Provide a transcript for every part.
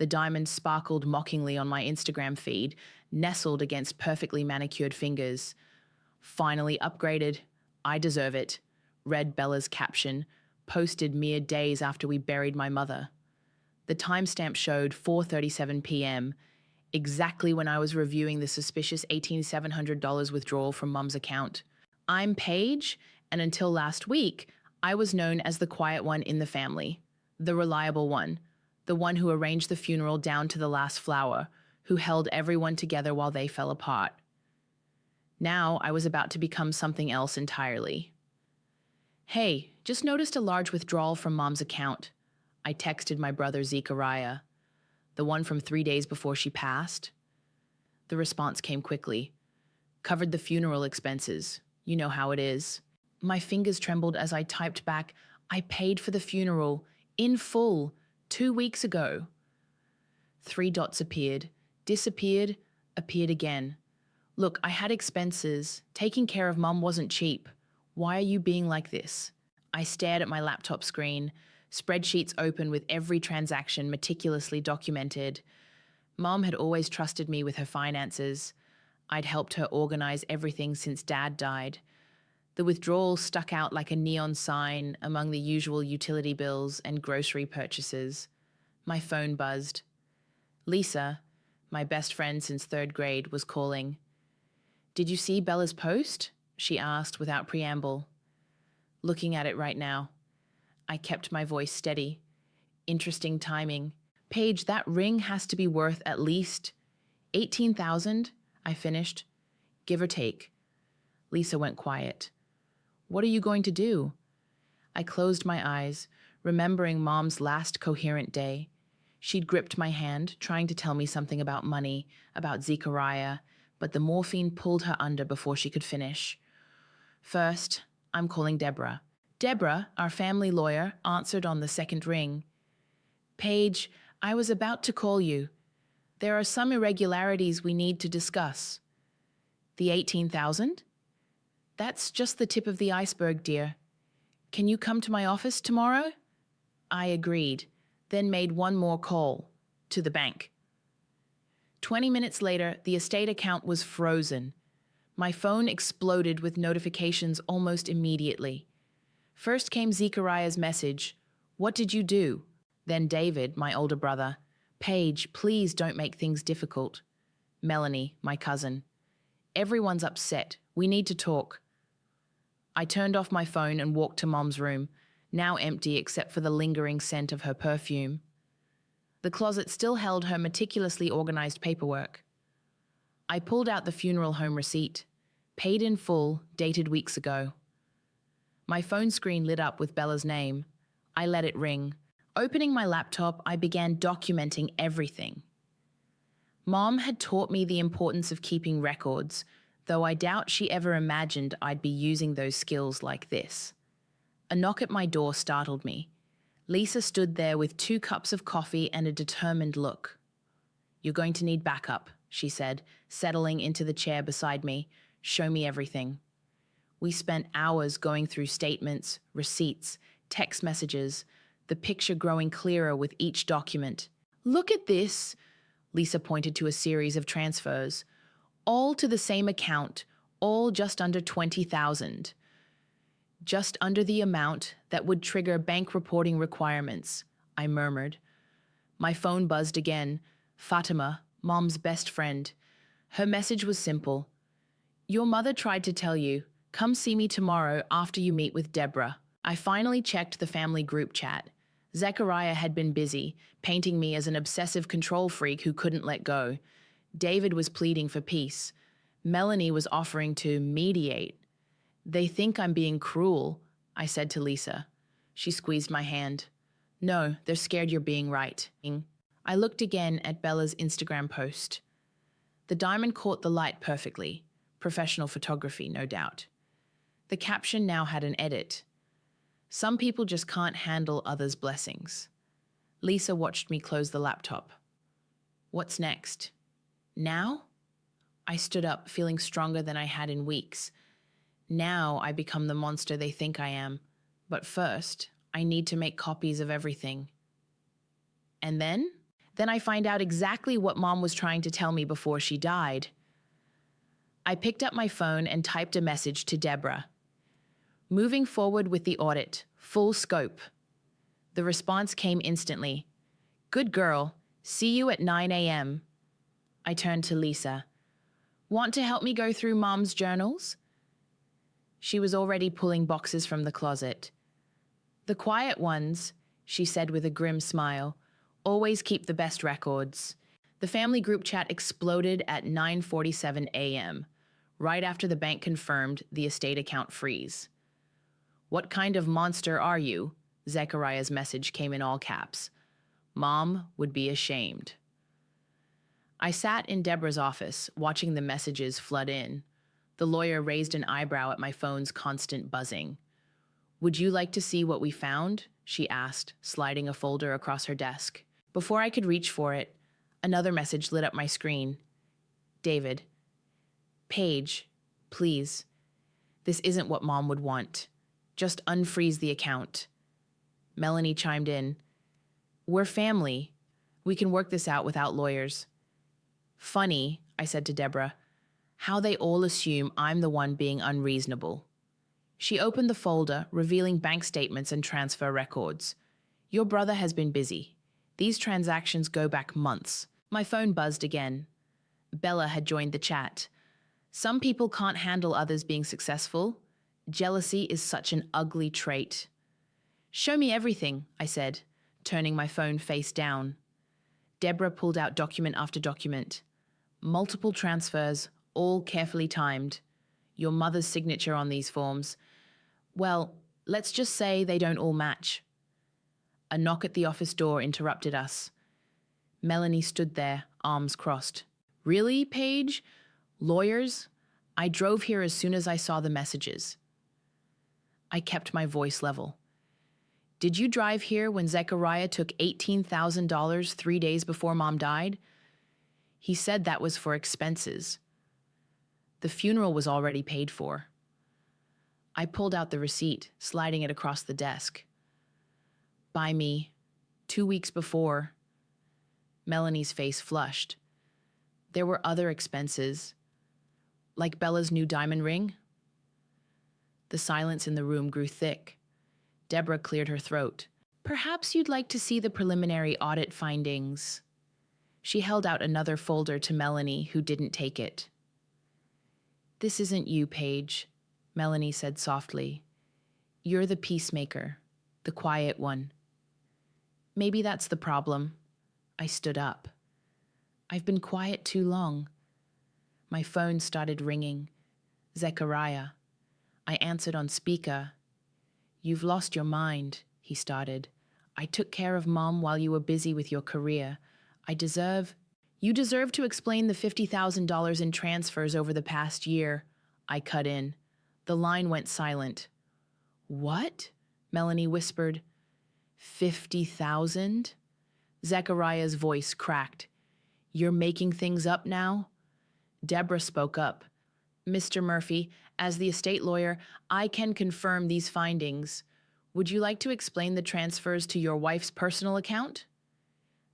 The diamond sparkled mockingly on my Instagram feed, nestled against perfectly manicured fingers. Finally upgraded. I deserve it, read Bella's caption, posted mere days after we buried my mother. The timestamp showed 4:37 p.m., exactly when I was reviewing the suspicious $1,700 withdrawal from Mum's account. I'm Paige, and until last week, I was known as the quiet one in the family, the reliable one, the one who arranged the funeral down to the last flower, who held everyone together while they fell apart. Now I was about to become something else entirely. Hey, just noticed a large withdrawal from Mom's account. I texted my brother Zechariah, the one from 3 days before she passed. The response came quickly. Covered the funeral expenses. You know how it is. My fingers trembled as I typed back, I paid for the funeral, in full, 2 weeks ago. 3 dots appeared, disappeared, appeared again. Look, I had expenses. Taking care of Mum wasn't cheap. Why are you being like this? I stared at my laptop screen, spreadsheets open with every transaction meticulously documented. Mum had always trusted me with her finances. I'd helped her organize everything since Dad died. The withdrawal stuck out like a neon sign among the usual utility bills and grocery purchases. My phone buzzed. Lisa, my best friend since 3rd grade, was calling. Did you see Bella's post? She asked without preamble. Looking at it right now. I kept my voice steady. Interesting timing. Paige, that ring has to be worth at least $18,000, I finished. Give or take. Lisa went quiet. What are you going to do? I closed my eyes, remembering Mom's last coherent day. She'd gripped my hand, trying to tell me something about money, about Zechariah, but the morphine pulled her under before she could finish. First, I'm calling Deborah. Deborah, our family lawyer, answered on the 2nd ring. Paige, I was about to call you. There are some irregularities we need to discuss. The 18,000? That's just the tip of the iceberg, dear. Can you come to my office tomorrow? I agreed, then made one more call, to the bank. 20 minutes later, the estate account was frozen. My phone exploded with notifications almost immediately. First came Zechariah's message, "What did you do?" Then David, my older brother, "Paige, please don't make things difficult." Melanie, my cousin, "Everyone's upset. We need to talk." I turned off my phone and walked to Mom's room, now empty except for the lingering scent of her perfume. The closet still held her meticulously organized paperwork. I pulled out the funeral home receipt, paid in full, dated weeks ago. My phone screen lit up with Bella's name. I let it ring. Opening my laptop, I began documenting everything. Mom had taught me the importance of keeping records, though I doubt she ever imagined I'd be using those skills like this. A knock at my door startled me. Lisa stood there with 2 cups of coffee and a determined look. "You're going to need backup," she said, settling into the chair beside me. "Show me everything." We spent hours going through statements, receipts, text messages, the picture growing clearer with each document. "Look at this," Lisa pointed to a series of transfers. "All to the same account, all just under 20,000. Just under the amount that would trigger bank reporting requirements," I murmured. My phone buzzed again. Fatima, Mom's best friend. Her message was simple. "Your mother tried to tell you, come see me tomorrow after you meet with Deborah." I finally checked the family group chat. Zechariah had been busy, painting me as an obsessive control freak who couldn't let go. David was pleading for peace. Melanie was offering to mediate. "They think I'm being cruel," I said to Lisa. She squeezed my hand. "No, they're scared you're being right." I looked again at Bella's Instagram post. The diamond caught the light perfectly. Professional photography, no doubt. The caption now had an edit. "Some people just can't handle others' blessings." Lisa watched me close the laptop. What's next? Now? I stood up, feeling stronger than I had in weeks. Now I become the monster they think I am. But first, I need to make copies of everything. And then? Then I find out exactly what Mom was trying to tell me before she died. I picked up my phone and typed a message to Deborah. Moving forward with the audit, full scope. The response came instantly. Good girl. See you at 9 a.m. I turned to Lisa. Want to help me go through Mom's journals? She was already pulling boxes from the closet. The quiet ones, she said with a grim smile, always keep the best records. The family group chat exploded at 9:47 a.m., right after the bank confirmed the estate account freeze. What kind of monster are you? Zechariah's message came in all caps. Mom would be ashamed. I sat in Deborah's office, watching the messages flood in. The lawyer raised an eyebrow at my phone's constant buzzing. Would you like to see what we found? She asked, sliding a folder across her desk. Before I could reach for it, another message lit up my screen. David. Paige, please. This isn't what Mom would want. Just unfreeze the account. Melanie chimed in. We're family. We can work this out without lawyers. Funny, I said to Deborah, how they all assume I'm the one being unreasonable. She opened the folder, revealing bank statements and transfer records. Your brother has been busy. These transactions go back months. My phone buzzed again. Bella had joined the chat. Some people can't handle others being successful. Jealousy is such an ugly trait. Show me everything, I said, turning my phone face down. Deborah pulled out document after document. Multiple transfers, all carefully timed. Your mother's signature on these forms. Well, let's just say they don't all match. A knock at the office door interrupted us. Melanie stood there, arms crossed. Really, Paige? Lawyers? I drove here as soon as I saw the messages. I kept my voice level. Did you drive here when Zechariah took $18,000 3 days before Mom died? He said that was for expenses. The funeral was already paid for. I pulled out the receipt, sliding it across the desk. By me, 2 weeks before. Melanie's face flushed. There were other expenses, like Bella's new diamond ring. The silence in the room grew thick. Deborah cleared her throat. Perhaps you'd like to see the preliminary audit findings. She held out another folder to Melanie, who didn't take it. This isn't you, Paige, Melanie said softly. You're the peacemaker, the quiet one. Maybe that's the problem. I stood up. I've been quiet too long. My phone started ringing. Zechariah. I answered on speaker. You've lost your mind, he started. I took care of Mom while you were busy with your career. You deserve to explain the $50,000 in transfers over the past year, I cut in. The line went silent. What? Melanie whispered. 50,000? Zechariah's voice cracked. You're making things up now? Deborah spoke up. Mr. Murphy, as the estate lawyer, I can confirm these findings. Would you like to explain the transfers to your wife's personal account?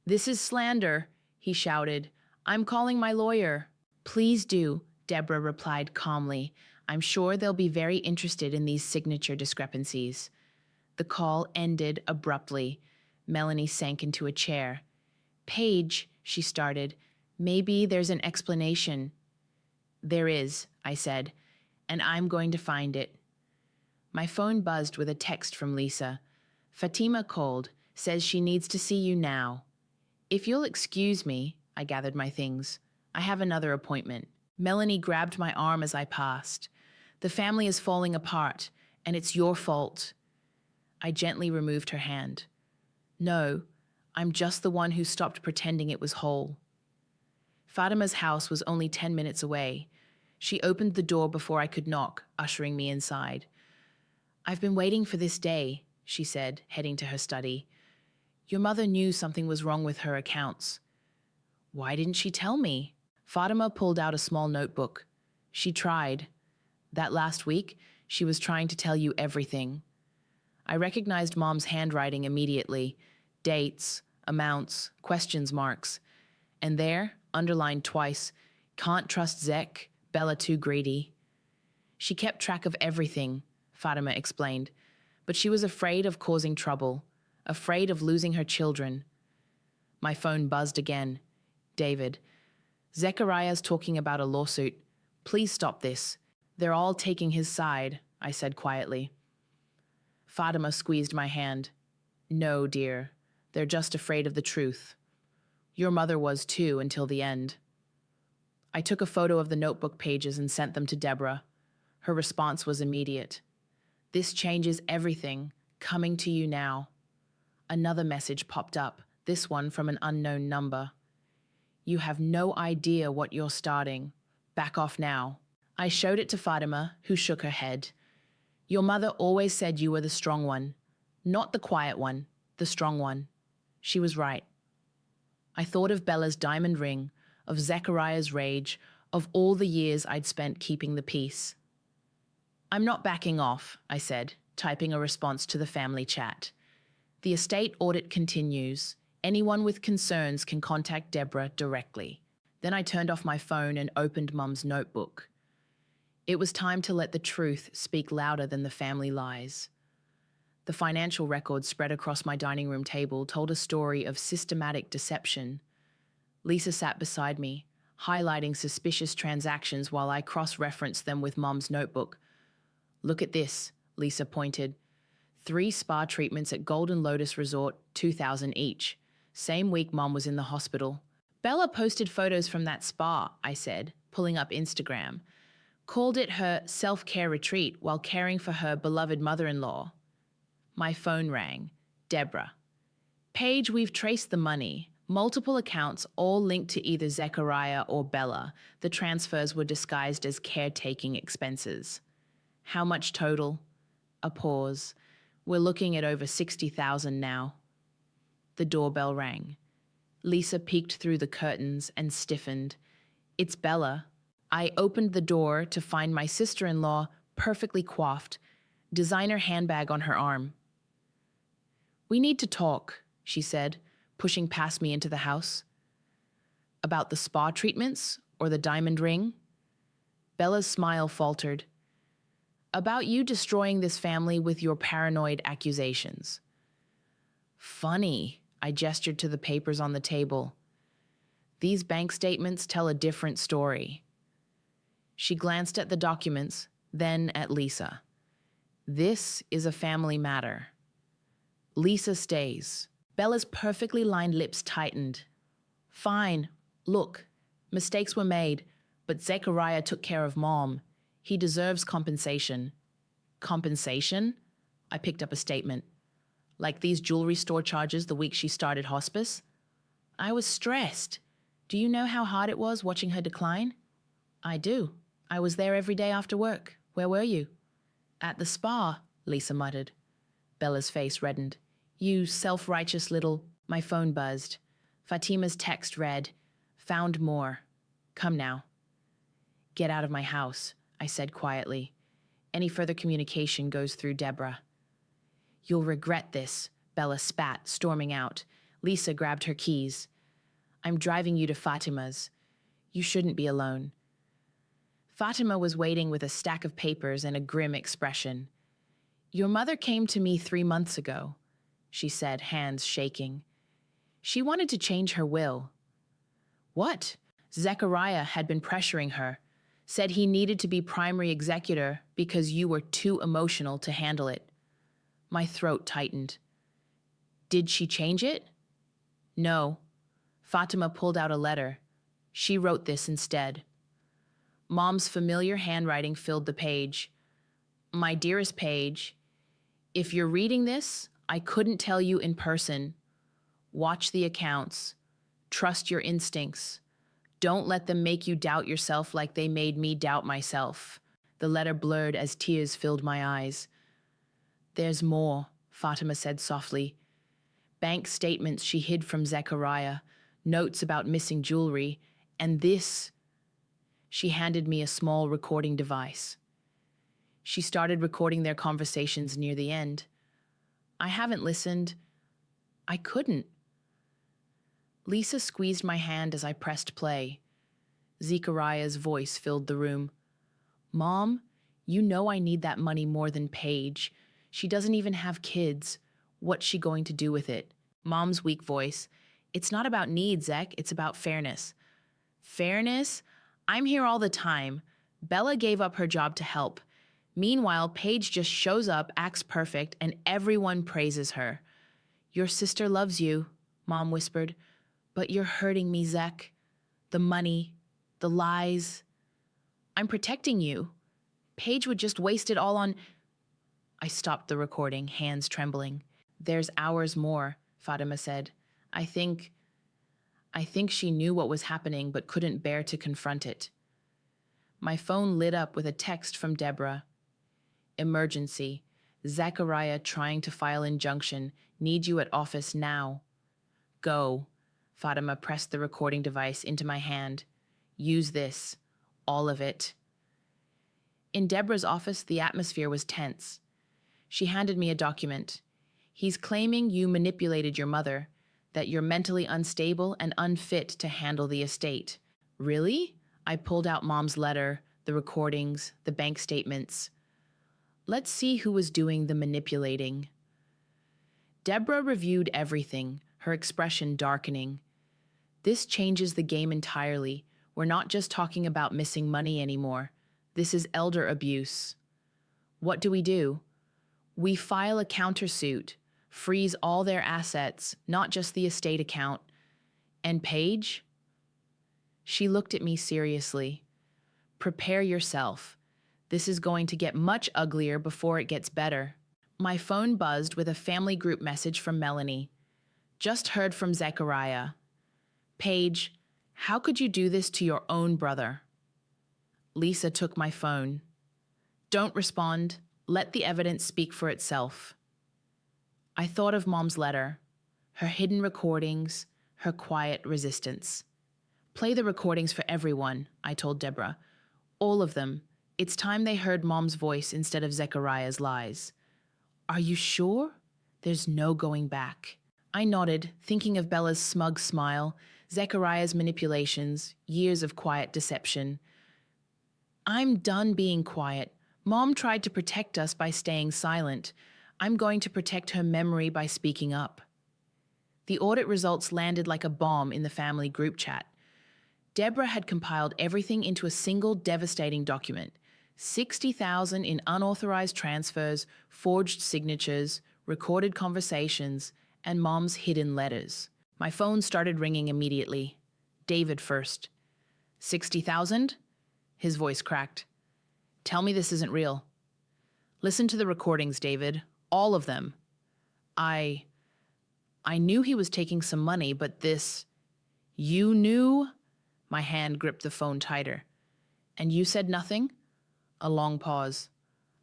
This is slander, he shouted. I'm calling my lawyer. Please do, Deborah replied calmly. I'm sure they'll be very interested in these signature discrepancies. The call ended abruptly. Melanie sank into a chair. Paige, she started, maybe there's an explanation. There is, I said, and I'm going to find it. My phone buzzed with a text from Lisa. Fatima called, says she needs to see you now. If you'll excuse me, I gathered my things. I have another appointment. Melanie grabbed my arm as I passed. The family is falling apart, and it's your fault. I gently removed her hand. No, I'm just the one who stopped pretending it was whole. Fatima's house was only 10 minutes away. She opened the door before I could knock, ushering me inside. I've been waiting for this day, she said, heading to her study. Your mother knew something was wrong with her accounts. Why didn't she tell me? Fatima pulled out a small notebook. She tried. That last week, she was trying to tell you everything. I recognized Mom's handwriting immediately. Dates, amounts, questions marks. And there, underlined twice, can't trust Zek, Bella too greedy. She kept track of everything, Fatima explained, but she was afraid of causing trouble, afraid of losing her children. My phone buzzed again. David. Zechariah's talking about a lawsuit. Please stop this. They're all taking his side, I said quietly. Fatima squeezed my hand. No, dear. They're just afraid of the truth. Your mother was too until the end. I took a photo of the notebook pages and sent them to Deborah. Her response was immediate. This changes everything. Coming to you now. Another message popped up, this one from an unknown number. You have no idea what you're starting. Back off now. I showed it to Fatima, who shook her head. Your mother always said you were the strong one. Not the quiet one, the strong one. She was right. I thought of Bella's diamond ring, of Zechariah's rage, of all the years I'd spent keeping the peace. I'm not backing off, I said, typing a response to the family chat. The estate audit continues. Anyone with concerns can contact Deborah directly. Then I turned off my phone and opened Mum's notebook. It was time to let the truth speak louder than the family lies. The financial records spread across my dining room table told a story of systematic deception. Lisa sat beside me, highlighting suspicious transactions while I cross-referenced them with Mum's notebook. Look at this, Lisa pointed. 3 spa treatments at Golden Lotus Resort, $2,000 each. Same week Mum was in the hospital. Bella posted photos from that spa, I said, pulling up Instagram. Called it her self-care retreat while caring for her beloved mother-in-law. My phone rang. Deborah. Paige, we've traced the money. Multiple accounts, all linked to either Zechariah or Bella. The transfers were disguised as caretaking expenses. How much total? A pause. We're looking at over $60,000 now. The doorbell rang. Lisa peeked through the curtains and stiffened. It's Bella. I opened the door to find my sister-in-law perfectly coiffed, designer handbag on her arm. We need to talk, she said, pushing past me into the house. About the spa treatments or the diamond ring? Bella's smile faltered. About you destroying this family with your paranoid accusations. Funny, I gestured to the papers on the table. These bank statements tell a different story. She glanced at the documents, then at Lisa. This is a family matter. Lisa stays. Bella's perfectly lined lips tightened. Fine. Look, mistakes were made, but Zechariah took care of Mom. He deserves compensation. Compensation? I picked up a statement. Like these jewelry store charges the week she started hospice? I was stressed. Do you know how hard it was watching her decline? I do. I was there every day after work. Where were you? At the spa, Lisa muttered. Bella's face reddened. You self-righteous little... My phone buzzed. Fatima's text read, Found more. Come now. Get out of my house, I said quietly. Any further communication goes through Deborah. You'll regret this, Bella spat, storming out. Lisa grabbed her keys. I'm driving you to Fatima's. You shouldn't be alone. Fatima was waiting with a stack of papers and a grim expression. Your mother came to me 3 months ago, she said, hands shaking. She wanted to change her will. What? Zechariah had been pressuring her, said he needed to be primary executor because you were too emotional to handle it. My throat tightened. Did she change it? No. Fatima pulled out a letter. She wrote this instead. Mom's familiar handwriting filled the page. My dearest Paige, if you're reading this, I couldn't tell you in person. Watch the accounts. Trust your instincts. Don't let them make you doubt yourself like they made me doubt myself. The letter blurred as tears filled my eyes. There's more, Fatima said softly. Bank statements she hid from Zechariah, notes about missing jewelry, and this. She handed me a small recording device. She started recording their conversations near the end. I haven't listened. I couldn't. Lisa squeezed my hand as I pressed play. Zechariah's voice filled the room. Mom, you know I need that money more than Paige. She doesn't even have kids. What's she going to do with it? Mom's weak voice. It's not about need, Zech. It's about fairness. Fairness? I'm here all the time. Bella gave up her job to help. Meanwhile, Paige just shows up, acts perfect, and everyone praises her. Your sister loves you, Mom whispered. But you're hurting me, Zech. The money, the lies. I'm protecting you. Paige would just waste it all on... I stopped the recording, hands trembling. There's hours more, Fatima said. I think she knew what was happening but couldn't bear to confront it. My phone lit up with a text from Deborah. Emergency. Zechariah trying to file injunction. Need you at office now. Go. Fatima pressed the recording device into my hand. Use this. All of it. In Deborah's office, the atmosphere was tense. She handed me a document. He's claiming you manipulated your mother, that you're mentally unstable and unfit to handle the estate. Really? I pulled out Mom's letter, the recordings, the bank statements. Let's see who was doing the manipulating. Deborah reviewed everything, her expression darkening. This changes the game entirely. We're not just talking about missing money anymore. This is elder abuse. What do? We file a countersuit, freeze all their assets, not just the estate account. And Paige? She looked at me seriously. Prepare yourself. This is going to get much uglier before it gets better. My phone buzzed with a family group message from Melanie. Just heard from Zechariah. Paige, how could you do this to your own brother? Lisa took my phone. Don't respond. Let the evidence speak for itself. I thought of Mom's letter, her hidden recordings, her quiet resistance. Play the recordings for everyone, I told Deborah. All of them. It's time they heard Mom's voice instead of Zechariah's lies. Are you sure? There's no going back. I nodded, thinking of Bella's smug smile, Zechariah's manipulations, years of quiet deception. I'm done being quiet. Mom tried to protect us by staying silent. I'm going to protect her memory by speaking up. The audit results landed like a bomb in the family group chat. Deborah had compiled everything into a single devastating document. 60,000 in unauthorized transfers, forged signatures, recorded conversations, and Mom's hidden letters. My phone started ringing immediately. David first. 60,000? His voice cracked. Tell me this isn't real. Listen to the recordings, David. All of them. I knew he was taking some money, but this... You knew? My hand gripped the phone tighter. And you said nothing? A long pause.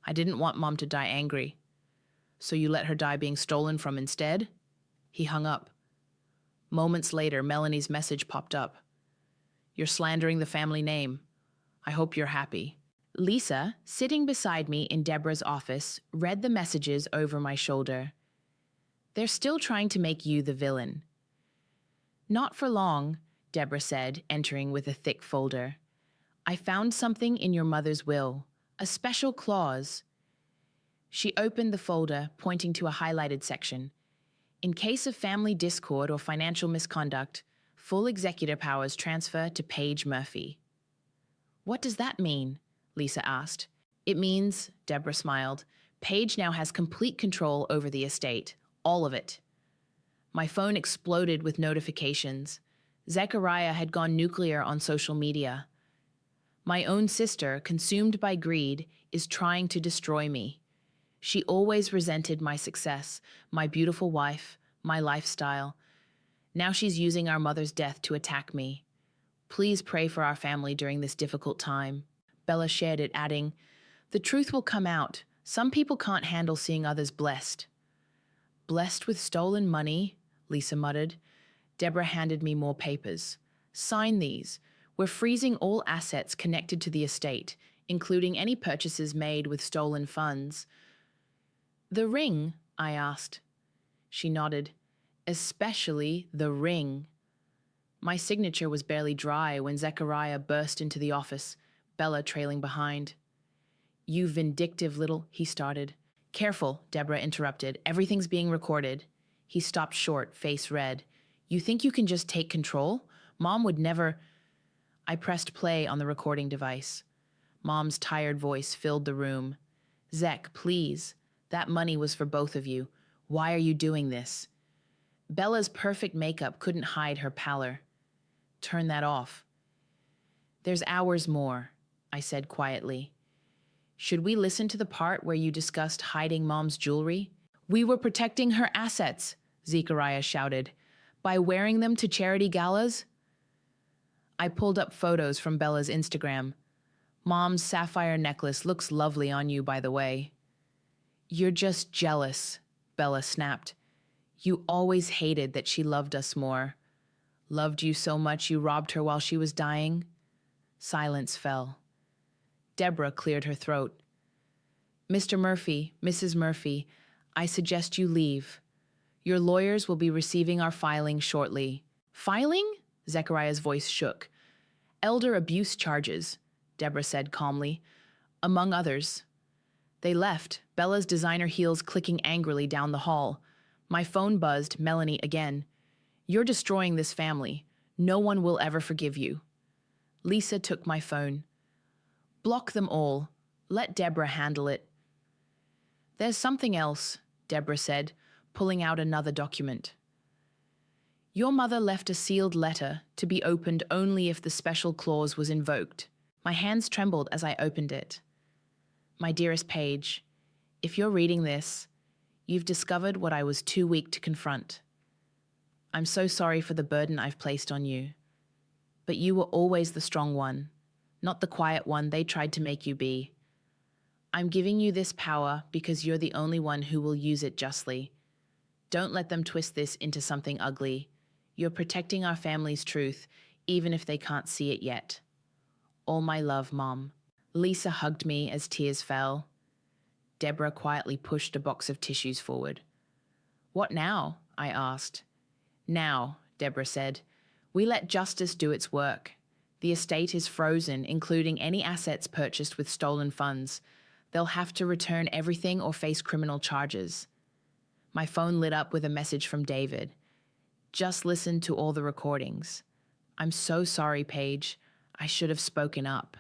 I didn't want Mom to die angry. So you let her die being stolen from instead? He hung up. Moments later, Melanie's message popped up. You're slandering the family name. I hope you're happy. Lisa, sitting beside me in Deborah's office, read the messages over my shoulder. They're still trying to make you the villain. Not for long, Deborah said, entering with a thick folder. I found something in your mother's will, a special clause. She opened the folder, pointing to a highlighted section. In case of family discord or financial misconduct, full executor powers transfer to Paige Murphy. What does that mean? Lisa asked. It means, Deborah smiled, Paige now has complete control over the estate, all of it. My phone exploded with notifications. Zechariah had gone nuclear on social media. My own sister, consumed by greed, is trying to destroy me. She always resented my success, my beautiful wife, my lifestyle. Now she's using our mother's death to attack me. Please pray for our family during this difficult time. Bella shared it, adding, the truth will come out. Some people can't handle seeing others blessed. Blessed with stolen money, Lisa muttered. Deborah handed me more papers. Sign these. We're freezing all assets connected to the estate, including any purchases made with stolen funds. The ring? I asked. She nodded. Especially the ring. My signature was barely dry when Zechariah burst into the office, Bella trailing behind. "You vindictive little," he started. "Careful," Deborah interrupted. "Everything's being recorded." He stopped short, face red. "You think you can just take control? Mom would never—" I pressed play on the recording device. Mom's tired voice filled the room. "Zech, please. That money was for both of you. Why are you doing this?" Bella's perfect makeup couldn't hide her pallor. "Turn that off." "There's hours more," I said quietly. "Should we listen to the part where you discussed hiding Mom's jewelry?" "We were protecting her assets," Zechariah shouted. "By wearing them to charity galas?" I pulled up photos from Bella's Instagram. "Mom's sapphire necklace looks lovely on you, by the way." "You're just jealous," Bella snapped. "You always hated that she loved us more. Loved you so much you robbed her while she was dying?" Silence fell. Deborah cleared her throat. "Mr. Murphy, Mrs. Murphy, I suggest you leave. Your lawyers will be receiving our filing shortly." "Filing?" Zechariah's voice shook. "Elder abuse charges," Deborah said calmly. "Among others." They left, Bella's designer heels clicking angrily down the hall. My phone buzzed, Melanie again. "You're destroying this family. No one will ever forgive you." Lisa took my phone. "Block them all. Let Deborah handle it." "There's something else," Deborah said, pulling out another document. "Your mother left a sealed letter to be opened only if the special clause was invoked." My hands trembled as I opened it. "My dearest Paige, if you're reading this, you've discovered what I was too weak to confront. I'm so sorry for the burden I've placed on you. But you were always the strong one, not the quiet one they tried to make you be. I'm giving you this power because you're the only one who will use it justly. Don't let them twist this into something ugly. You're protecting our family's truth, even if they can't see it yet. All my love, Mom." Lisa hugged me as tears fell. Deborah quietly pushed a box of tissues forward. "What now?" I asked. "Now," Deborah said. "We let justice do its work. The estate is frozen, including any assets purchased with stolen funds. They'll have to return everything or face criminal charges." My phone lit up with a message from David. "Just listen to all the recordings. I'm so sorry, Paige. I should have spoken up."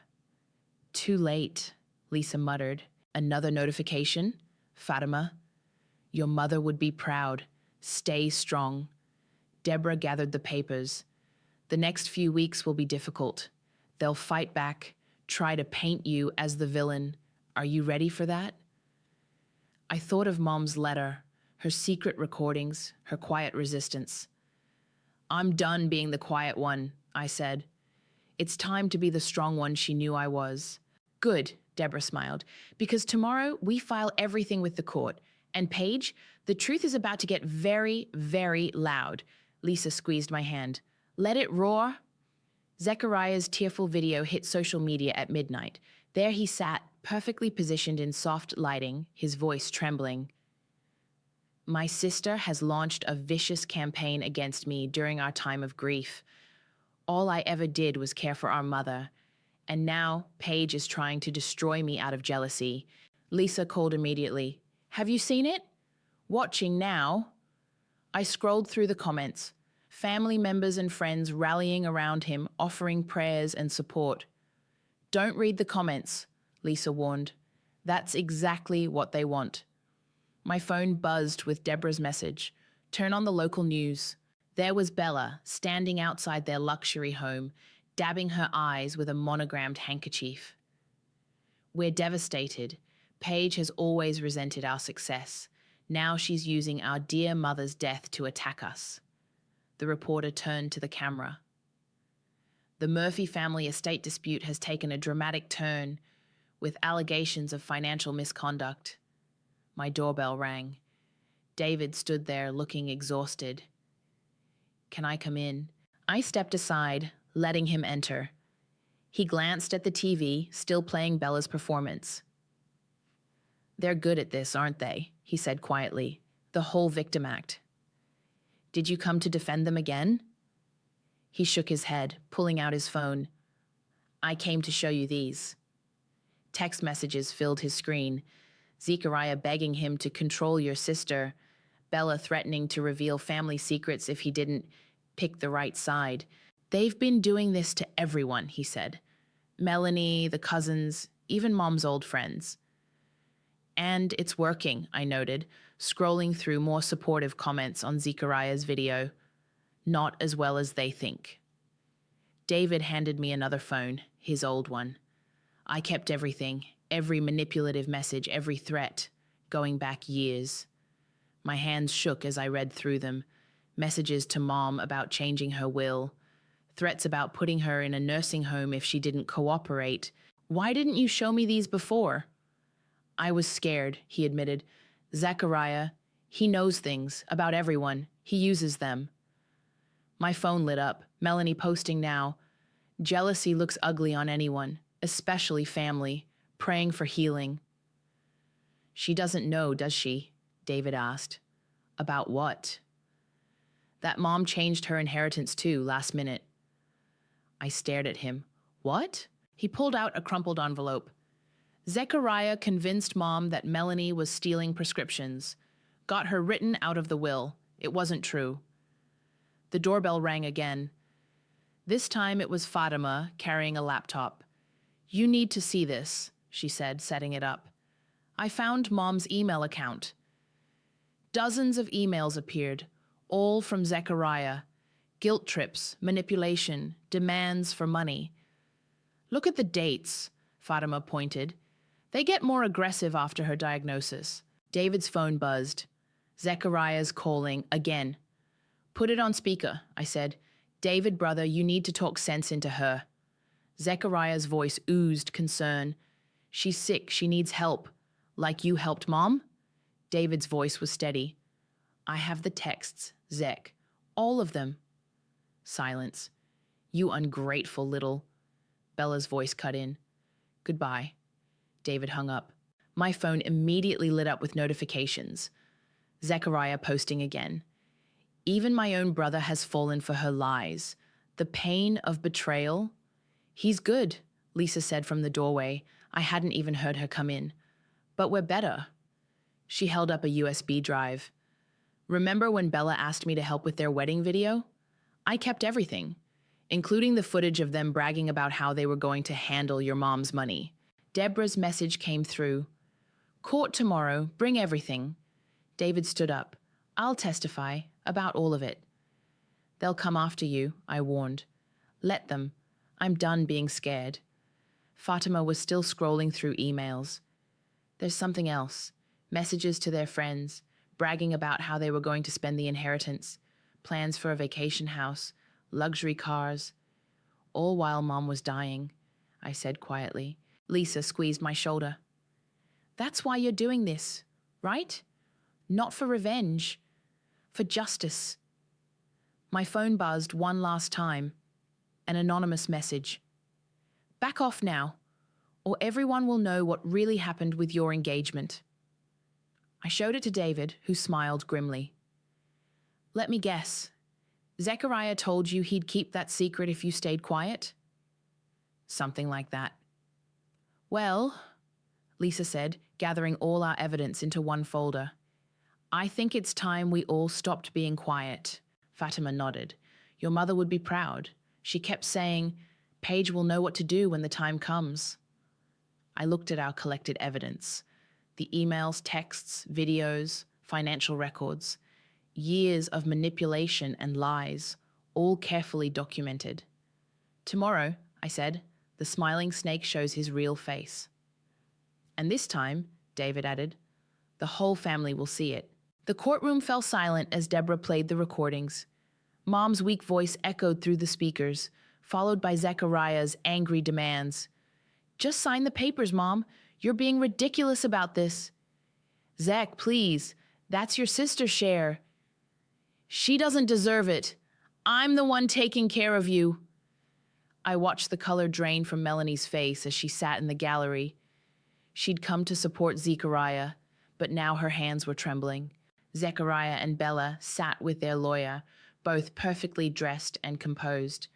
"Too late," Lisa muttered. Another notification. "Fatima, your mother would be proud. Stay strong." Deborah gathered the papers. "The next few weeks will be difficult. They'll fight back, try to paint you as the villain. Are you ready for that?" I thought of Mom's letter, her secret recordings, her quiet resistance. "I'm done being the quiet one," I said. "It's time to be the strong one she knew I was." "Good," Deborah smiled, "because tomorrow we file everything with the court. And Paige, the truth is about to get very, very loud." Lisa squeezed my hand. "Let it roar." Zechariah's tearful video hit social media at midnight. There he sat, perfectly positioned in soft lighting, his voice trembling. "My sister has launched a vicious campaign against me during our time of grief. All I ever did was care for our mother. And now Paige is trying to destroy me out of jealousy." Lisa called immediately. "Have you seen it?" "Watching now." I scrolled through the comments. Family members and friends rallying around him, offering prayers and support. "Don't read the comments," Lisa warned. "That's exactly what they want." My phone buzzed with Deborah's message. "Turn on the local news." There was Bella, standing outside their luxury home, dabbing her eyes with a monogrammed handkerchief. "We're devastated. Paige has always resented our success. Now she's using our dear mother's death to attack us." The reporter turned to the camera. "The Murphy family estate dispute has taken a dramatic turn, with allegations of financial misconduct." My doorbell rang. David stood there looking exhausted. "Can I come in?" I stepped aside, letting him enter. He glanced at the TV, still playing Bella's performance. "They're good at this, aren't they?" he said quietly. "The whole victim act." "Did you come to defend them again?" He shook his head, pulling out his phone. I came to show you these. Text messages filled his screen. Zechariah begging him to control your sister. Bella threatening to reveal family secrets if he didn't pick the right side. They've been doing this to everyone, he said. Melanie, the cousins, even Mom's old friends. And it's working, I noted, scrolling through more supportive comments on Zechariah's video. Not as well as they think. David handed me another phone, his old one. I kept everything, every manipulative message, every threat, going back years. My hands shook as I read through them. Messages to Mom about changing her will. Threats about putting her in a nursing home if she didn't cooperate. Why didn't you show me these before? I was scared, he admitted. Zechariah, he knows things about everyone. He uses them. My phone lit up, Melanie posting now. Jealousy looks ugly on anyone, especially family, praying for healing. She doesn't know, does she? David asked. About what? That Mom changed her inheritance too, last minute. I stared at him. What? He pulled out a crumpled envelope. Zechariah convinced Mom that Melanie was stealing prescriptions. Got her written out of the will. It wasn't true. The doorbell rang again. This time it was Fatima carrying a laptop. You need to see this, she said, setting it up. I found Mom's email account. Dozens of emails appeared, all from Zechariah. Guilt trips, manipulation, demands for money. Look at the dates, Fatima pointed. They get more aggressive after her diagnosis. David's phone buzzed. Zechariah's calling again. Put it on speaker, I said. David, brother, you need to talk sense into her. Zechariah's voice oozed concern. She's sick, she needs help. Like you helped Mom? David's voice was steady. I have the texts, Zech. All of them. Silence. You ungrateful little. Bella's voice cut in. Goodbye. David hung up. My phone immediately lit up with notifications. Zechariah posting again. Even my own brother has fallen for her lies. The pain of betrayal. He's good, Lisa said from the doorway. I hadn't even heard her come in. But we're better. She held up a USB drive. Remember when Bella asked me to help with their wedding video? I kept everything, including the footage of them bragging about how they were going to handle your mom's money. Deborah's message came through. Court tomorrow, bring everything. David stood up. I'll testify about all of it. They'll come after you, I warned. Let them. I'm done being scared. Fatima was still scrolling through emails. There's something else. Messages to their friends, bragging about how they were going to spend the inheritance, plans for a vacation house, luxury cars. All while Mom was dying, I said quietly. Lisa squeezed my shoulder. That's why you're doing this, right? Not for revenge. For justice. My phone buzzed one last time. An anonymous message. Back off now, or everyone will know what really happened with your engagement. I showed it to David, who smiled grimly. Let me guess. Zechariah told you he'd keep that secret if you stayed quiet? Something like that. Well, Lisa said, gathering all our evidence into one folder. I think it's time we all stopped being quiet. Fatima nodded. Your mother would be proud. She kept saying, Paige will know what to do when the time comes. I looked at our collected evidence. The emails, texts, videos, financial records. Years of manipulation and lies, all carefully documented. Tomorrow, I said, the smiling snake shows his real face. And this time, David added, the whole family will see it. The courtroom fell silent as Deborah played the recordings. Mom's weak voice echoed through the speakers, followed by Zechariah's angry demands. Just sign the papers, Mom. You're being ridiculous about this. Zach, please. That's your sister's share. She doesn't deserve it. I'm the one taking care of you. I watched the color drain from Melanie's face as she sat in the gallery. She'd come to support Zechariah, but now her hands were trembling. Zechariah and Bella sat with their lawyer, both perfectly dressed and composed.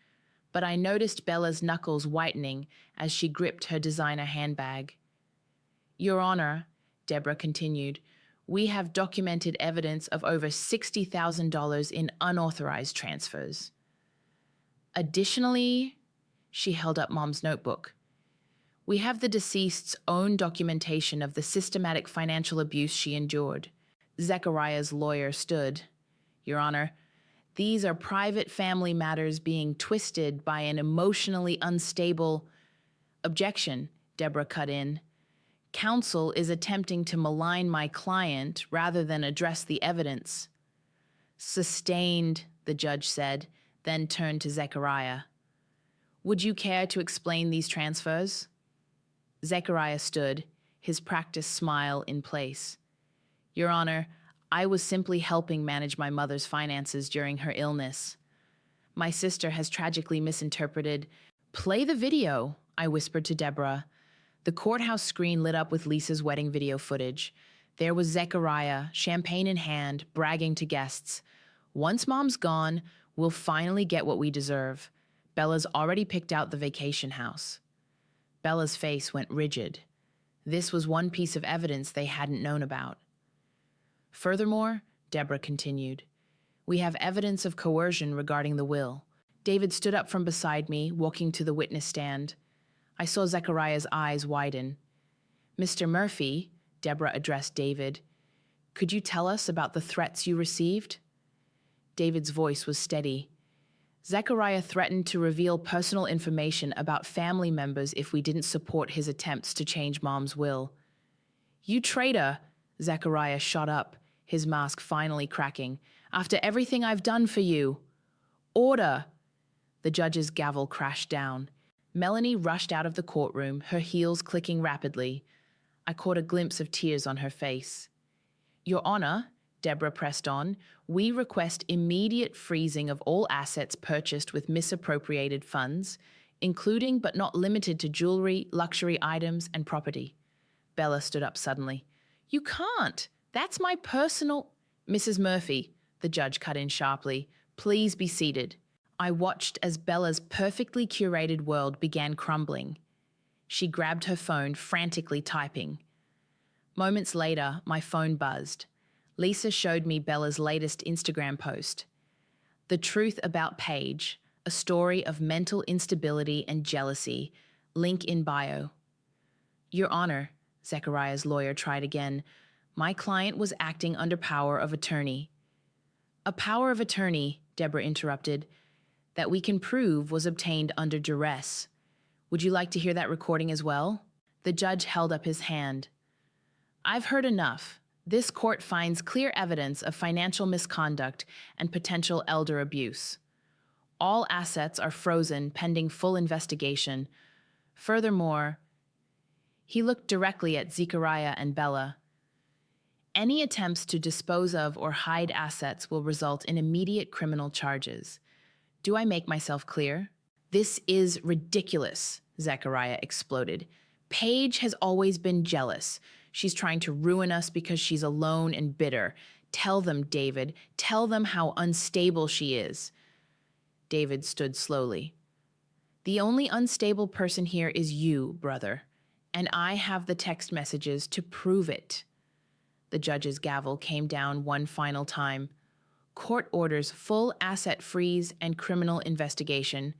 But I noticed Bella's knuckles whitening as she gripped her designer handbag. Your Honor, Deborah continued, we have documented evidence of over $60,000 in unauthorized transfers. Additionally, she held up Mom's notebook. We have the deceased's own documentation of the systematic financial abuse she endured. Zechariah's lawyer stood. Your Honor, these are private family matters being twisted by an emotionally unstable objection, Deborah cut in. Counsel is attempting to malign my client rather than address the evidence. Sustained, the judge said, then turned to Zechariah. Would you care to explain these transfers? Zechariah stood, his practiced smile in place. Your Honor, I was simply helping manage my mother's finances during her illness. My sister has tragically misinterpreted. Play the video, I whispered to Deborah. The courthouse screen lit up with Lisa's wedding video footage. There was Zechariah, champagne in hand, bragging to guests. Once Mom's gone, we'll finally get what we deserve. Bella's already picked out the vacation house. Bella's face went rigid. This was one piece of evidence they hadn't known about. Furthermore, Deborah continued, we have evidence of coercion regarding the will. David stood up from beside me, walking to the witness stand. I saw Zechariah's eyes widen. Mr. Murphy, Deborah addressed David, could you tell us about the threats you received? David's voice was steady. Zechariah threatened to reveal personal information about family members if we didn't support his attempts to change Mom's will. You traitor, Zechariah shot up, his mask finally cracking. After everything I've done for you. Order! The judge's gavel crashed down. Melanie rushed out of the courtroom, her heels clicking rapidly. I caught a glimpse of tears on her face. Your Honor, Deborah pressed on, we request immediate freezing of all assets purchased with misappropriated funds, including but not limited to jewelry, luxury items, and property. Bella stood up suddenly. You can't. That's my personal... Mrs. Murphy, the judge cut in sharply, please be seated. I watched as Bella's perfectly curated world began crumbling. She grabbed her phone, frantically typing. Moments later, my phone buzzed. Lisa showed me Bella's latest Instagram post. The truth about Paige, a story of mental instability and jealousy, link in bio. Your Honor, Zechariah's lawyer tried again, my client was acting under power of attorney. A power of attorney, Deborah interrupted, that we can prove was obtained under duress. Would you like to hear that recording as well? The judge held up his hand. I've heard enough. This court finds clear evidence of financial misconduct and potential elder abuse. All assets are frozen pending full investigation. Furthermore, he looked directly at Zechariah and Bella. Any attempts to dispose of or hide assets will result in immediate criminal charges. Do I make myself clear? This is ridiculous, Zechariah exploded. Paige has always been jealous. She's trying to ruin us because she's alone and bitter. Tell them, David. Tell them how unstable she is. David stood slowly. The only unstable person here is you, brother, and I have the text messages to prove it. The judge's gavel came down one final time. Court orders full asset freeze and criminal investigation.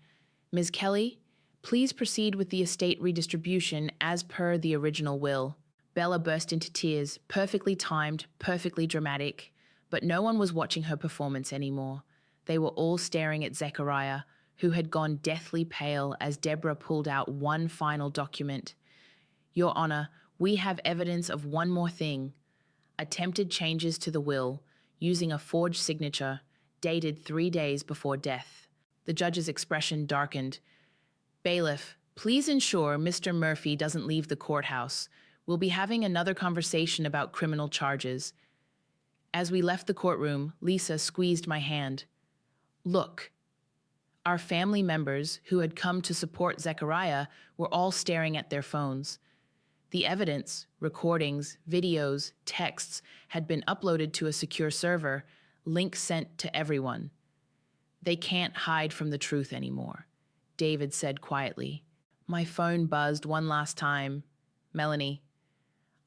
Ms. Kelly, please proceed with the estate redistribution as per the original will. Bella burst into tears, perfectly timed, perfectly dramatic, but no one was watching her performance anymore. They were all staring at Zechariah, who had gone deathly pale as Deborah pulled out one final document. Your Honor, we have evidence of one more thing. Attempted changes to the will, using a forged signature, dated 3 days before death. The judge's expression darkened. Bailiff, please ensure Mr. Murphy doesn't leave the courthouse. We'll be having another conversation about criminal charges. As we left the courtroom, Lisa squeezed my hand. Look. Our family members, who had come to support Zechariah, were all staring at their phones. The evidence, recordings, videos, texts, had been uploaded to a secure server, links sent to everyone. They can't hide from the truth anymore, David said quietly. My phone buzzed one last time. Melanie.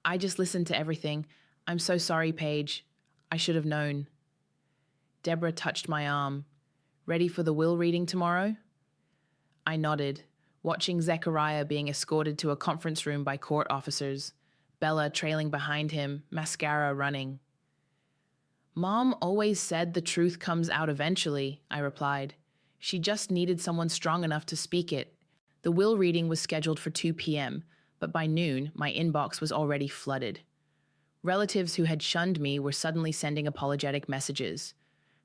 I just listened to everything. I'm so sorry, Paige. I should have known. Deborah touched my arm. Ready for the will reading tomorrow? I nodded, watching Zechariah being escorted to a conference room by court officers, Bella trailing behind him, mascara running. Mom always said the truth comes out eventually, I replied. She just needed someone strong enough to speak it. The will reading was scheduled for 2 p.m., but by noon, my inbox was already flooded. Relatives who had shunned me were suddenly sending apologetic messages.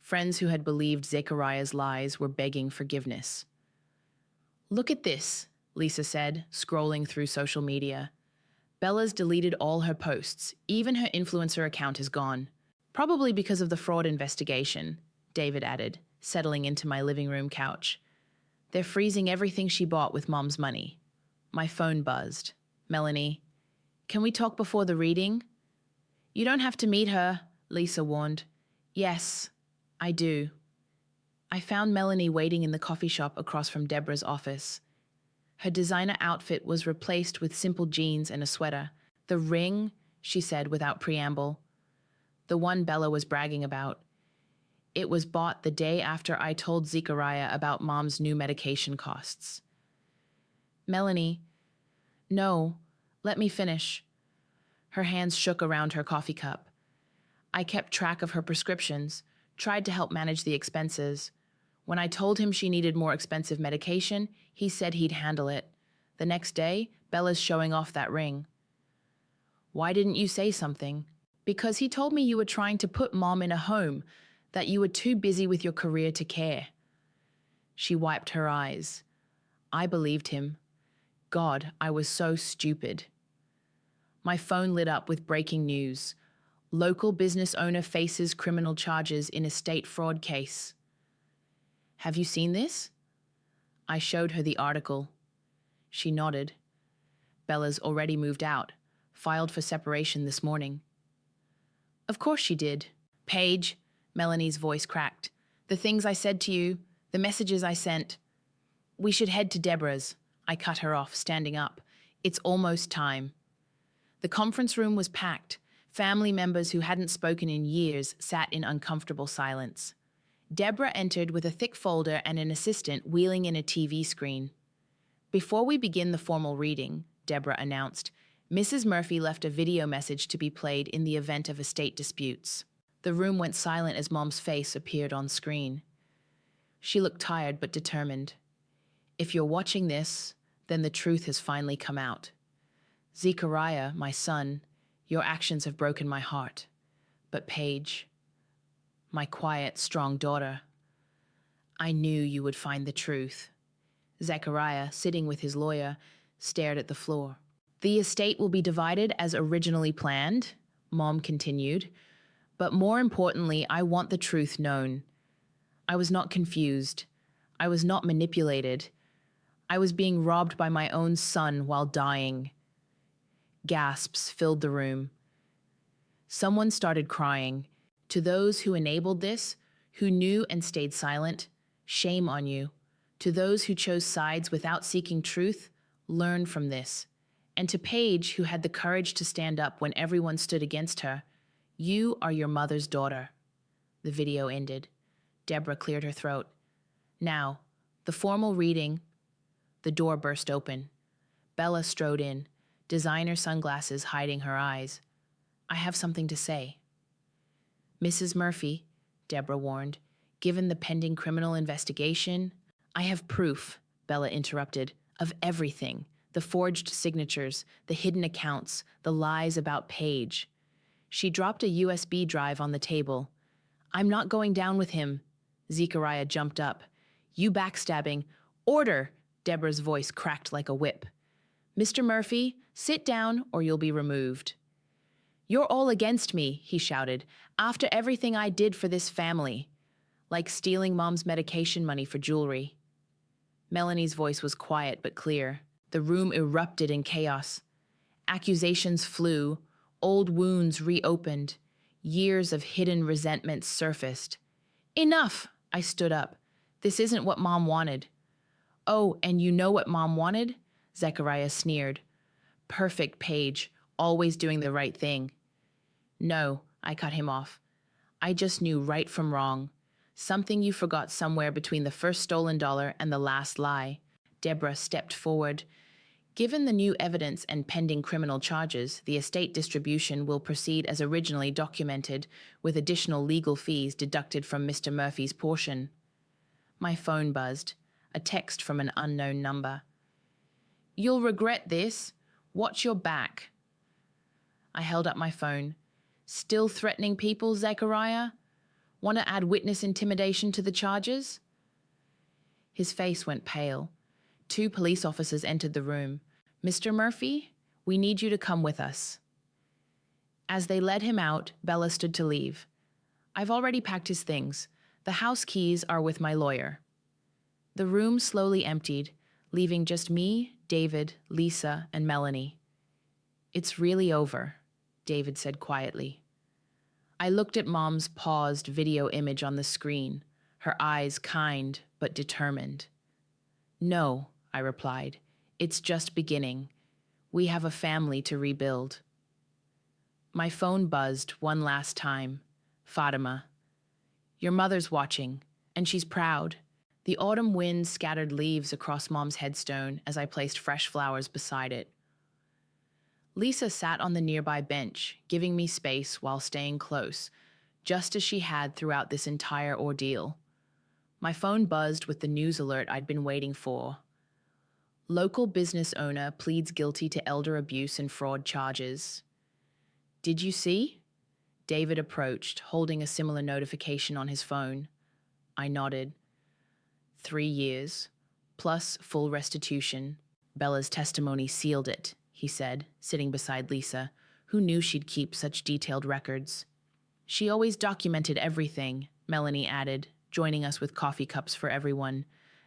Friends who had believed Zechariah's lies were begging forgiveness. Look at this, Lisa said, scrolling through social media. Bella's deleted all her posts. Even her influencer account is gone. Probably because of the fraud investigation, David added, settling into my living room couch. They're freezing everything she bought with Mom's money. My phone buzzed. Melanie, can we talk before the reading? You don't have to meet her, Lisa warned. Yes, I do. I found Melanie waiting in the coffee shop across from Deborah's office. Her designer outfit was replaced with simple jeans and a sweater. The ring, she said without preamble. The one Bella was bragging about. It was bought the day after I told Zechariah about Mom's new medication costs. Melanie, no, let me finish. Her hands shook around her coffee cup. I kept track of her prescriptions, tried to help manage the expenses. When I told him she needed more expensive medication, he said he'd handle it. The next day, Bella's showing off that ring. Why didn't you say something? Because he told me you were trying to put Mom in a home, that you were too busy with your career to care. She wiped her eyes. I believed him. God, I was so stupid. My phone lit up with breaking news. Local business owner faces criminal charges in estate fraud case. Have you seen this? I showed her the article. She nodded. Bella's already moved out, filed for separation this morning. Of course she did. Paige, Melanie's voice cracked. The things I said to you, the messages I sent. We should head to Deborah's. I cut her off, standing up. It's almost time. The conference room was packed. Family members who hadn't spoken in years sat in uncomfortable silence. Deborah entered with a thick folder and an assistant wheeling in a TV screen. Before we begin the formal reading, Deborah announced, Mrs. Murphy left a video message to be played in the event of estate disputes. The room went silent as Mom's face appeared on screen. She looked tired but determined. If you're watching this, then the truth has finally come out. Zechariah, my son, your actions have broken my heart. But Paige, my quiet, strong daughter, I knew you would find the truth. Zechariah, sitting with his lawyer, stared at the floor. The estate will be divided as originally planned, Mom continued. But more importantly, I want the truth known. I was not confused. I was not manipulated. I was being robbed by my own son while dying. Gasps filled the room. Someone started crying. To those who enabled this, who knew and stayed silent, shame on you. To those who chose sides without seeking truth, learn from this. And to Paige, who had the courage to stand up when everyone stood against her, you are your mother's daughter. The video ended. Deborah cleared her throat. Now, the formal reading. The door burst open. Bella strode in, designer sunglasses hiding her eyes. I have something to say. Mrs. Murphy, Deborah warned, given the pending criminal investigation, I have proof, Bella interrupted, of everything. The forged signatures, the hidden accounts, the lies about Paige. She dropped a USB drive on the table. I'm not going down with him. Zechariah jumped up. You backstabbing. Order! Deborah's voice cracked like a whip. Mr. Murphy, sit down or you'll be removed. You're all against me, he shouted, after everything I did for this family. Like stealing Mom's medication money for jewelry. Melanie's voice was quiet but clear. The room erupted in chaos. Accusations flew, old wounds reopened, years of hidden resentment surfaced. Enough! I stood up. This isn't what Mom wanted. Oh, and you know what Mom wanted? Zechariah sneered. Perfect Paige, always doing the right thing. No, I cut him off. I just knew right from wrong. Something you forgot somewhere between the first stolen dollar and the last lie. Deborah stepped forward. Given the new evidence and pending criminal charges, the estate distribution will proceed as originally documented, with additional legal fees deducted from Mr. Murphy's portion. My phone buzzed. A text from an unknown number. You'll regret this. Watch your back. I held up my phone. Still threatening people, Zechariah? Want to add witness intimidation to the charges? His face went pale. 2 police officers entered the room. Mr. Murphy, we need you to come with us. As they led him out, Bella stood to leave. I've already packed his things. The house keys are with my lawyer. The room slowly emptied, leaving just me, David, Lisa, and Melanie. It's really over, David said quietly. I looked at Mom's paused video image on the screen, her eyes kind but determined. No, I replied. It's just beginning. We have a family to rebuild. My phone buzzed one last time. Fatima. Your mother's watching, and she's proud. The autumn wind scattered leaves across Mom's headstone as I placed fresh flowers beside it. Lisa sat on the nearby bench, giving me space while staying close, just as she had throughout this entire ordeal. My phone buzzed with the news alert I'd been waiting for. Local business owner pleads guilty to elder abuse and fraud charges. Did you see? David approached, holding a similar notification on his phone. I nodded. 3 years, plus full restitution. Bella's testimony sealed it, he said, sitting beside Lisa, who knew she'd keep such detailed records. She always documented everything, Melanie added, joining us with coffee cups for everyone,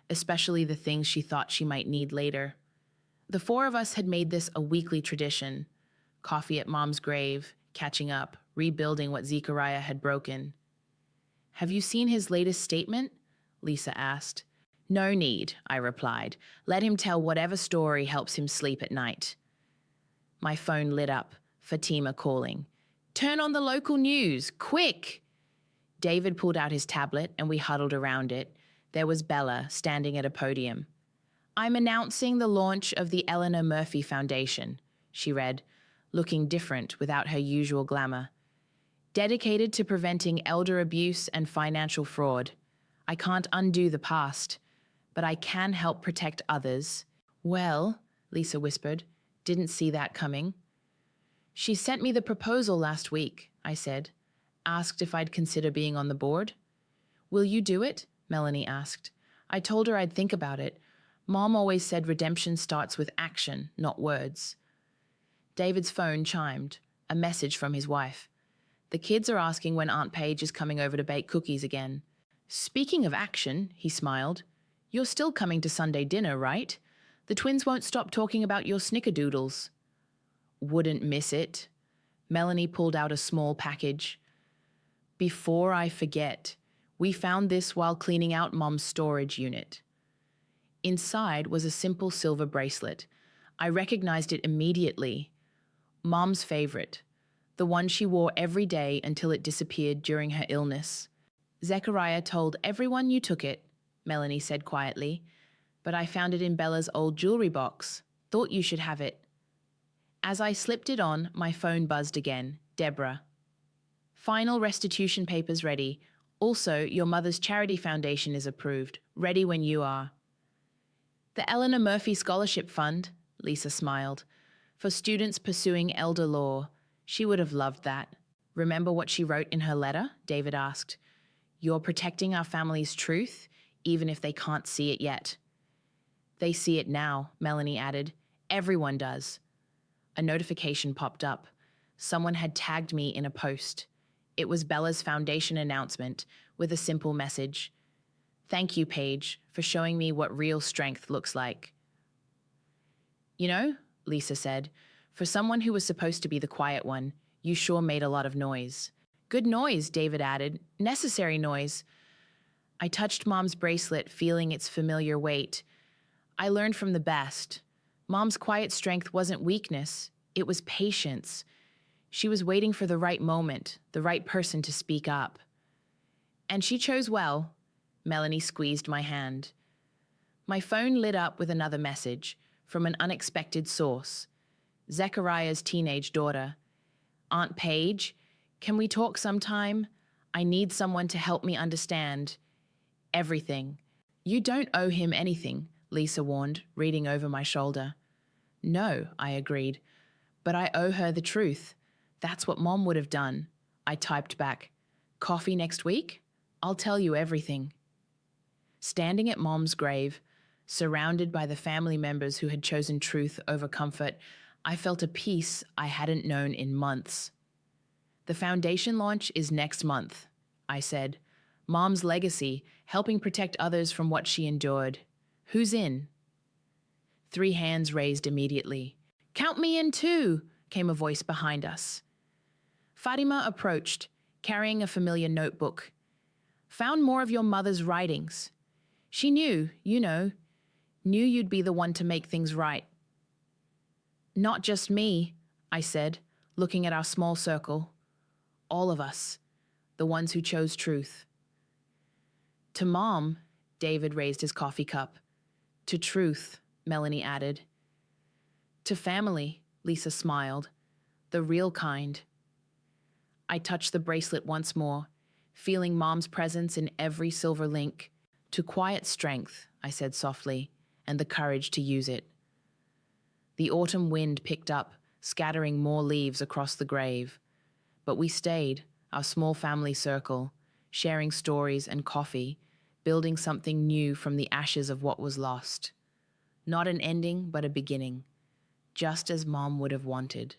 especially the things she thought she might need later. The 4 of us had made this a weekly tradition. Coffee at Mom's grave, catching up, rebuilding what Zechariah had broken. Have you seen his latest statement? Lisa asked. No need, I replied. Let him tell whatever story helps him sleep at night. My phone lit up, Fatima calling. Turn on the local news, quick! David pulled out his tablet and we huddled around it. There was Bella standing at a podium. I'm announcing the launch of the Eleanor Murphy Foundation, she read, looking different without her usual glamour. Dedicated to preventing elder abuse and financial fraud. I can't undo the past, but I can help protect others. Well, Lisa whispered, didn't see that coming. She sent me the proposal last week, I said. Asked if I'd consider being on the board. Will you do it? Melanie asked. I told her I'd think about it. Mom always said redemption starts with action, not words. David's phone chimed, a message from his wife. The kids are asking when Aunt Paige is coming over to bake cookies again. Speaking of action, he smiled, you're still coming to Sunday dinner, right? The twins won't stop talking about your snickerdoodles. Wouldn't miss it. Melanie pulled out a small package. Before I forget, we found this while cleaning out Mom's storage unit. Inside was a simple silver bracelet. I recognized it immediately. Mom's favorite, the one she wore every day until it disappeared during her illness. Zechariah told everyone you took it, Melanie said quietly, but I found it in Bella's old jewelry box. Thought you should have it. As I slipped it on, my phone buzzed again. Deborah. Final restitution papers ready. Also, your mother's charity foundation is approved. Ready when you are. The Eleanor Murphy Scholarship Fund, Lisa smiled. For students pursuing elder law. She would have loved that. Remember what she wrote in her letter? David asked. You're protecting our family's truth, even if they can't see it yet. They see it now, Melanie added. Everyone does. A notification popped up. Someone had tagged me in a post. It was Bella's foundation announcement with a simple message. Thank you, Paige, for showing me what real strength looks like. You know, Lisa said, for someone who was supposed to be the quiet one, you sure made a lot of noise. Good noise, David added. Necessary noise. I touched Mom's bracelet, feeling its familiar weight. I learned from the best. Mom's quiet strength wasn't weakness, it was patience. She was waiting for the right moment, the right person to speak up. And she chose well. Melanie squeezed my hand. My phone lit up with another message from an unexpected source. Zechariah's teenage daughter. Aunt Paige, can we talk sometime? I need someone to help me understand everything. You don't owe him anything, Lisa warned, reading over my shoulder. No, I agreed, but I owe her the truth. That's what Mom would have done. I typed back. Coffee next week? I'll tell you everything. Standing at Mom's grave, surrounded by the family members who had chosen truth over comfort, I felt a peace I hadn't known in months. The foundation launch is next month, I said. Mom's legacy, helping protect others from what she endured. Who's in? 3 hands raised immediately. Count me in too, came a voice behind us. Fatima approached, carrying a familiar notebook. Found more of your mother's writings. She knew, knew you'd be the one to make things right. Not just me, I said, looking at our small circle. All of us, the ones who chose truth. To Mom, David raised his coffee cup. To truth, Melanie added. To family, Lisa smiled. The real kind. I touched the bracelet once more, feeling Mom's presence in every silver link. To quiet strength, I said softly, and the courage to use it. The autumn wind picked up, scattering more leaves across the grave. But we stayed, our small family circle, sharing stories and coffee, building something new from the ashes of what was lost. Not an ending, but a beginning, just as Mom would have wanted.